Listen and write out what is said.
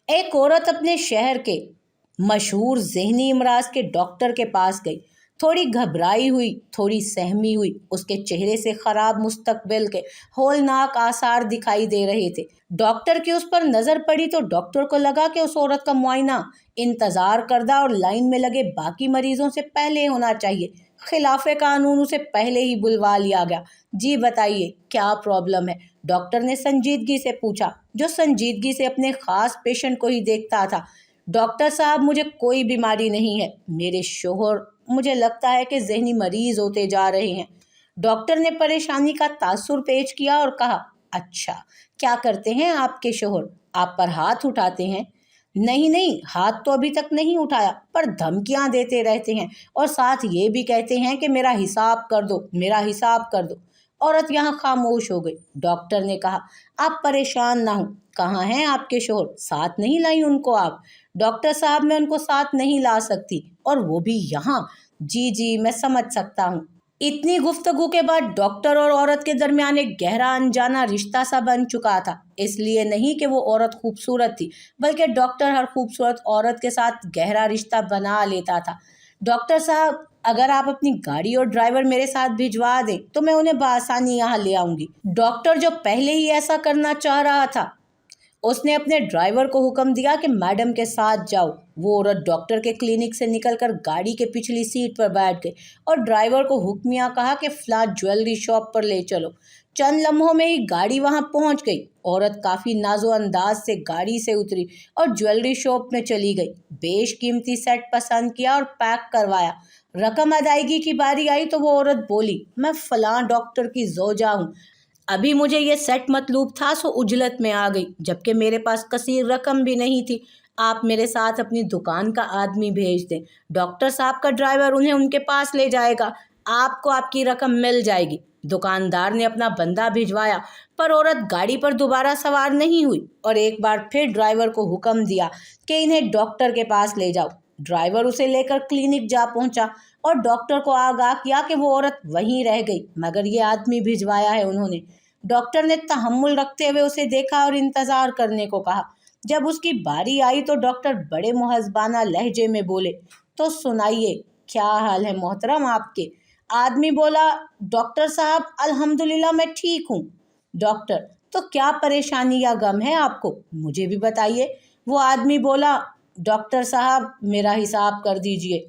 एक औरत अपने शहर के मशहूर ज़हनी अमराज के डॉक्टर के पास गई। थोड़ी घबराई हुई, थोड़ी सहमी हुई। उसके चेहरे से ख़राब मुस्तकबिल के होलनाक आसार दिखाई दे रहे थे। डॉक्टर की उस पर नज़र पड़ी तो डॉक्टर को लगा कि उस औरत का मुआयना इंतज़ार करदा और लाइन में लगे बाकी मरीजों से पहले होना चाहिए। खिलाफ कानून उसे पहले ही बुलवा लिया गया। जी बताइए, क्या प्रॉब्लम है? डॉक्टर ने संजीदगी से पूछा, जो संजीदगी से अपने ख़ास पेशेंट को ही देखता था। डॉक्टर साहब, मुझे कोई बीमारी नहीं है। मेरे शोहर मुझे लगता है कि ज़हनी मरीज़ होते जा रहे हैं। डॉक्टर ने परेशानी का तासुर पेश किया और कहा, अच्छा, क्या करते हैं आपके शोहर? आप पर हाथ उठाते हैं? नहीं नहीं, हाथ तो अभी तक नहीं उठाया, पर धमकियां देते रहते हैं और साथ ये भी कहते हैं कि मेरा हिसाब कर दो, मेरा हिसाब कर दो। औरत यहाँ खामोश हो गई। डॉक्टर ने कहा, आप परेशान ना हो। कहाँ हैं आपके शोहर? साथ नहीं लाई उनको आप? डॉक्टर साहब, मैं उनको साथ नहीं ला सकती, और वो भी यहाँ। जी जी, मैं समझ सकता हूँ। इतनी गुफ्तगू के बाद डॉक्टर और औरत के दरमियान एक गहरा अनजाना रिश्ता सा बन चुका था। इसलिए नहीं कि वो औरत खूबसूरत थी, बल्कि डॉक्टर हर खूबसूरत औरत के साथ गहरा रिश्ता बना लेता था। डॉक्टर साहब, अगर आप अपनी गाड़ी और ड्राइवर मेरे साथ भिजवा दें तो मैं उन्हें बआसानी यहाँ ले आऊंगी। डॉक्टर, जो पहले ही ऐसा करना चाह रहा था, उसने अपने ड्राइवर को हुक्म दिया कि मैडम के साथ जाओ। वो औरत डॉक्टर के क्लिनिक से निकलकर गाड़ी के पिछली सीट पर बैठ गई और ड्राइवर को हुक्मिया कहा कि फ्लां ज्वेलरी शॉप पर ले चलो। चंद लम्हों में ही गाड़ी वहां पहुंच गई। औरत काफ़ी नाजो अंदाज से गाड़ी से उतरी और ज्वेलरी शॉप में चली गई। बेशकीमती सेट पसंद किया और पैक करवाया। रकम अदायगी की बारी आई तो वो औरत बोली, मैं फलां डॉक्टर की जोजा हूँ। अभी मुझे ये सेट मतलूब था, सो उजलत में आ गई, जबकि मेरे पास कसीर रकम भी नहीं थी। आप मेरे साथ अपनी दुकान का आदमी भेज दें। डॉक्टर साहब का ड्राइवर उन्हें उनके पास ले जाएगा। आपको आपकी रकम मिल जाएगी। दुकानदार ने अपना बंदा भिजवाया, पर औरत गाड़ी पर दोबारा सवार नहीं हुई और एक बार फिर ड्राइवर को हुक्म दिया कि इन्हें डॉक्टर के पास ले जाओ। ड्राइवर उसे लेकर क्लिनिक जा पहुंचा और डॉक्टर को आगाह किया कि वो औरत वहीं रह गई, मगर ये आदमी भिजवाया है उन्होंने। डॉक्टर ने तहम्मुल रखते हुए उसे देखा और इंतज़ार करने को कहा। जब उसकी बारी आई तो डॉक्टर बड़े मुहज़्ज़बाना लहजे में बोले, तो सुनाइए, क्या हाल है मोहतरम आपके? आदमी बोला, डॉक्टर साहब, अल्हम्दुलिल्लाह मैं ठीक हूँ। डॉक्टर, तो क्या परेशानी या गम है आपको? मुझे भी बताइए। वो आदमी बोला, डॉक्टर साहब, मेरा हिसाब कर दीजिए।